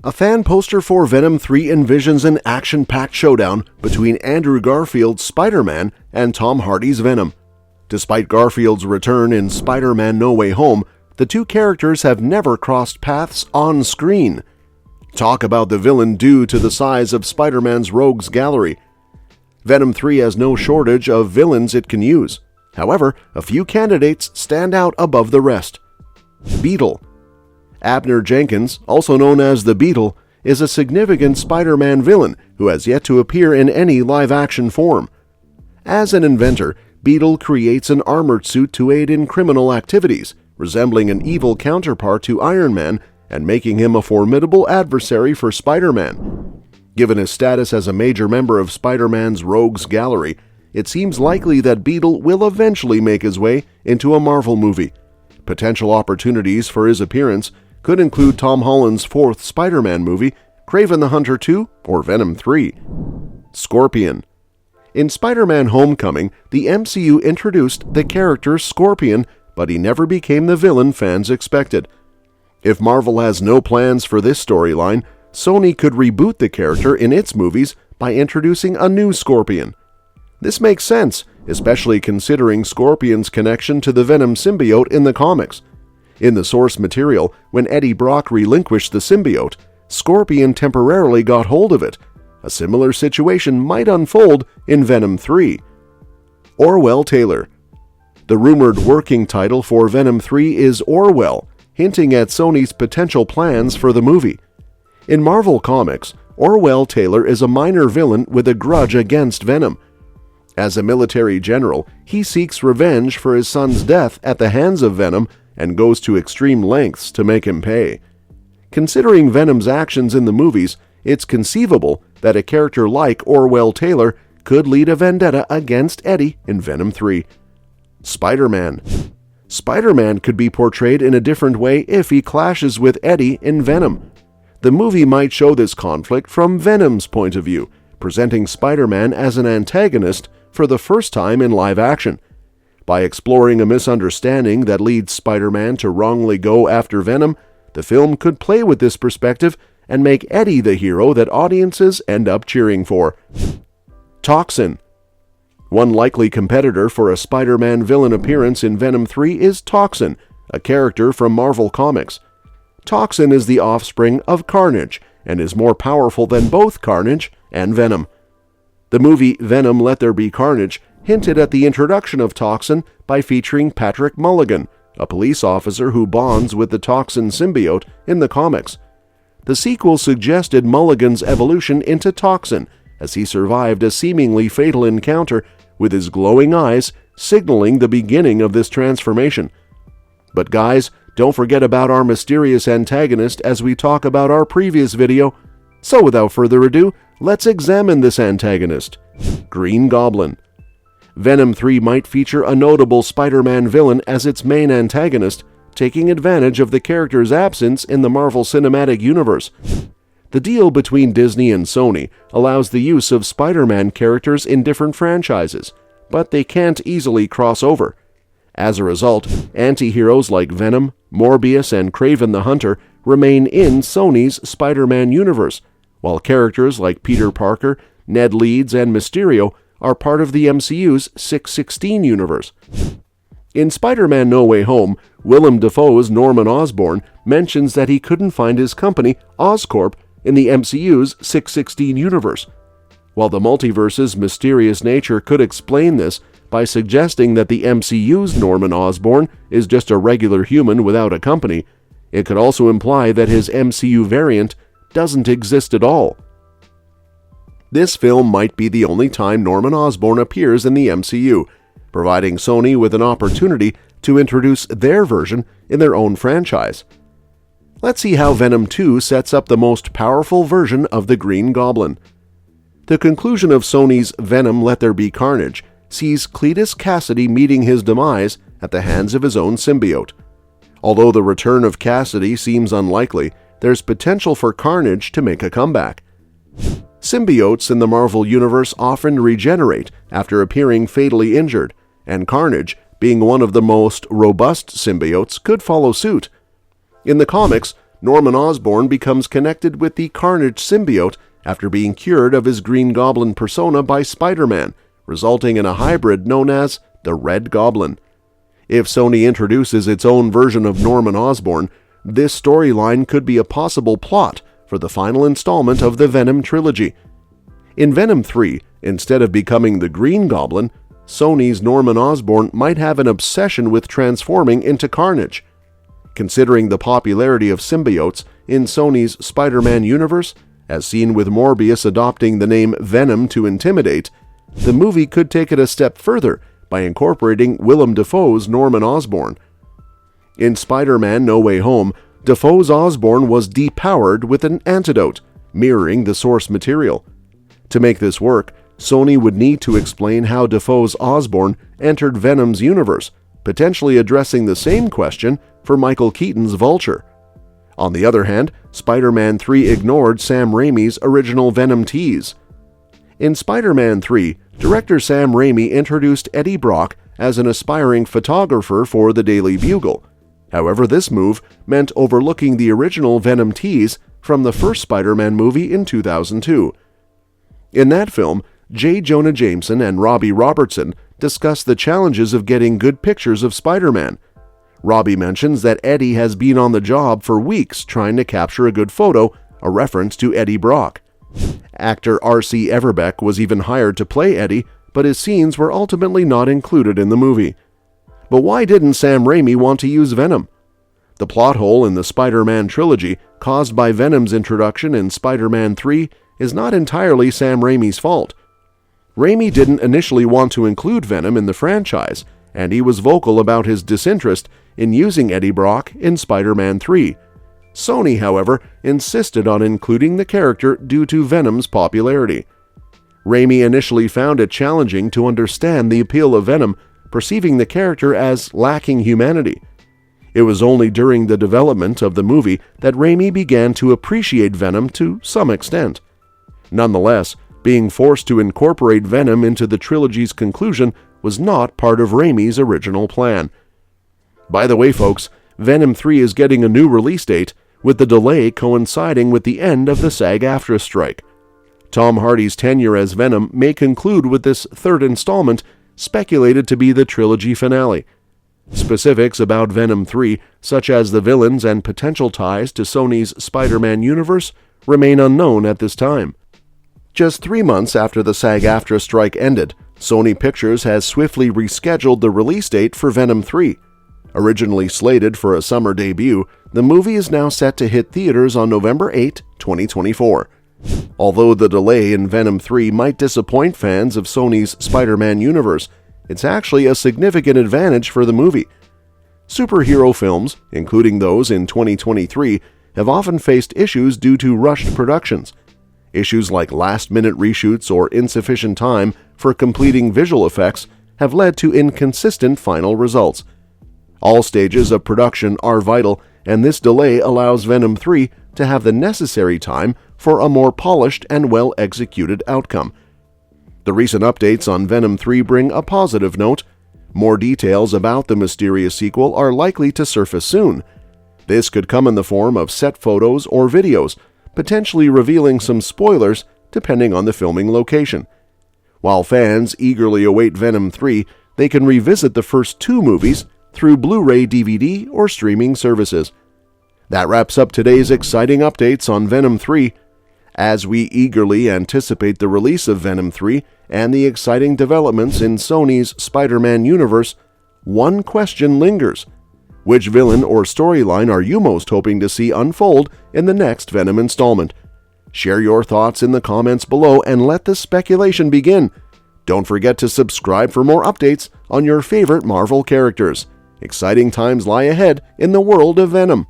A fan poster for Venom 3 envisions an action-packed showdown between Andrew Garfield's Spider-Man and Tom Hardy's Venom. Despite Garfield's return in Spider-Man No Way Home, the two characters have never crossed paths on screen. Talk about the villain due to the size of Spider-Man's rogues gallery. Venom 3 has no shortage of villains it can use. However, a few candidates stand out above the rest. Beetle. Abner Jenkins, also known as the Beetle, is a significant Spider-Man villain who has yet to appear in any live-action form. As an inventor, Beetle creates an armored suit to aid in criminal activities, resembling an evil counterpart to Iron Man and making him a formidable adversary for Spider-Man. Given his status as a major member of Spider-Man's rogues gallery, it seems likely that Beetle will eventually make his way into a Marvel movie. Potential opportunities for his appearance could include Tom Holland's fourth Spider-Man movie, Kraven the Hunter 2, or Venom 3. Scorpion. In Spider-Man Homecoming, the MCU introduced the character Scorpion, but he never became the villain fans expected. If Marvel has no plans for this storyline, Sony could reboot the character in its movies by introducing a new Scorpion. This makes sense, especially considering Scorpion's connection to the Venom symbiote in the comics. In the source material, when Eddie Brock relinquished the symbiote, Scorpion temporarily got hold of it. A similar situation might unfold in Venom 3. Orwell Taylor. The rumored working title for Venom 3 is Orwell, hinting at Sony's potential plans for the movie. In Marvel Comics, Orwell Taylor is a minor villain with a grudge against Venom. As a military general, he seeks revenge for his son's death at the hands of Venom and goes to extreme lengths to make him pay. Considering Venom's actions in the movies, it's conceivable that a character like Orwell Taylor could lead a vendetta against Eddie in Venom 3. Spider-Man. Spider-Man could be portrayed in a different way if he clashes with Eddie in Venom. The movie might show this conflict from Venom's point of view, presenting Spider-Man as an antagonist for the first time in live action. By exploring a misunderstanding that leads Spider-Man to wrongly go after Venom, the film could play with this perspective and make Eddie the hero that audiences end up cheering for. Toxin. One likely competitor for a Spider-Man villain appearance in Venom 3 is Toxin, a character from Marvel Comics. Toxin is the offspring of Carnage and is more powerful than both Carnage and Venom. The movie Venom Let There Be Carnage hinted at the introduction of Toxin by featuring Patrick Mulligan, a police officer who bonds with the Toxin symbiote in the comics. The sequel suggested Mulligan's evolution into Toxin as he survived a seemingly fatal encounter with his glowing eyes, signaling the beginning of this transformation. But guys, don't forget about our mysterious antagonist as we talk about our previous video. So without further ado, let's examine this antagonist, Green Goblin. Venom 3 might feature a notable Spider-Man villain as its main antagonist, taking advantage of the character's absence in the Marvel Cinematic Universe. The deal between Disney and Sony allows the use of Spider-Man characters in different franchises, but they can't easily cross over. As a result, anti-heroes like Venom, Morbius, and Kraven the Hunter remain in Sony's Spider-Man universe, while characters like Peter Parker, Ned Leeds, and Mysterio are part of the MCU's 616 universe. In Spider-Man No Way Home, Willem Dafoe's Norman Osborn mentions that he couldn't find his company, Oscorp, in the MCU's 616 universe. While the multiverse's mysterious nature could explain this by suggesting that the MCU's Norman Osborn is just a regular human without a company, it could also imply that his MCU variant doesn't exist at all. This film might be the only time Norman Osborn appears in the MCU, providing Sony with an opportunity to introduce their version in their own franchise. Let's see how Venom 2 sets up the most powerful version of the Green Goblin. The conclusion of Sony's Venom Let There Be Carnage sees Cletus Kasady meeting his demise at the hands of his own symbiote. Although the return of Kasady seems unlikely, there's potential for Carnage to make a comeback. Symbiotes in the Marvel Universe often regenerate after appearing fatally injured, and Carnage, being one of the most robust symbiotes, could follow suit. In the comics, Norman Osborn becomes connected with the Carnage symbiote after being cured of his Green Goblin persona by Spider-Man, resulting in a hybrid known as the Red Goblin. If Sony introduces its own version of Norman Osborn, this storyline could be a possible plot for the final installment of the Venom trilogy. In Venom 3, instead of becoming the Green Goblin, Sony's Norman Osborn might have an obsession with transforming into Carnage. Considering the popularity of symbiotes in Sony's Spider-Man universe, as seen with Morbius adopting the name Venom to intimidate, the movie could take it a step further by incorporating Willem Dafoe's Norman Osborn. In Spider-Man No Way Home, Dafoe's Osborn was depowered with an antidote, mirroring the source material. To make this work, Sony would need to explain how Dafoe's Osborn entered Venom's universe, potentially addressing the same question for Michael Keaton's Vulture. On the other hand, Spider-Man 3 ignored Sam Raimi's original Venom tease. In Spider-Man 3, director Sam Raimi introduced Eddie Brock as an aspiring photographer for the Daily Bugle. However, this move meant overlooking the original Venom tease from the first Spider-Man movie in 2002. In that film, J. Jonah Jameson and Robbie Robertson discuss the challenges of getting good pictures of Spider-Man. Robbie mentions that Eddie has been on the job for weeks trying to capture a good photo, a reference to Eddie Brock. Actor R.C. Everbeck was even hired to play Eddie, but his scenes were ultimately not included in the movie. But why didn't Sam Raimi want to use Venom? The plot hole in the Spider-Man trilogy, caused by Venom's introduction in Spider-Man 3, is not entirely Sam Raimi's fault. Raimi didn't initially want to include Venom in the franchise, and he was vocal about his disinterest in using Eddie Brock in Spider-Man 3. Sony, however, insisted on including the character due to Venom's popularity. Raimi initially found it challenging to understand the appeal of Venom, perceiving the character as lacking humanity. It was only during the development of the movie that Raimi began to appreciate Venom to some extent. Nonetheless, being forced to incorporate Venom into the trilogy's conclusion was not part of Raimi's original plan. By the way, folks, Venom 3 is getting a new release date, with the delay coinciding with the end of the SAG-AFTRA strike. Tom Hardy's tenure as Venom may conclude with this third installment, speculated to be the trilogy finale. Specifics about Venom 3, such as the villains and potential ties to Sony's Spider-Man universe, remain unknown at this time. Just 3 months after the SAG-AFTRA strike ended, Sony Pictures has swiftly rescheduled the release date for Venom 3. Originally slated for a summer debut, the movie is now set to hit theaters on November 8, 2024. Although the delay in Venom 3 might disappoint fans of Sony's Spider-Man universe, it's actually a significant advantage for the movie. Superhero films, including those in 2023, have often faced issues due to rushed productions. Issues like last-minute reshoots or insufficient time for completing visual effects have led to inconsistent final results. All stages of production are vital, and this delay allows Venom 3 to have the necessary time for a more polished and well-executed outcome. The recent updates on Venom 3 bring a positive note. More details about the mysterious sequel are likely to surface soon. This could come in the form of set photos or videos, potentially revealing some spoilers depending on the filming location. While fans eagerly await Venom 3, they can revisit the first 2 movies through Blu-ray DVD or streaming services. That wraps up today's exciting updates on Venom 3. As we eagerly anticipate the release of Venom 3 and the exciting developments in Sony's Spider-Man universe, one question lingers. Which villain or storyline are you most hoping to see unfold in the next Venom installment? Share your thoughts in the comments below and let the speculation begin. Don't forget to subscribe for more updates on your favorite Marvel characters. Exciting times lie ahead in the world of Venom.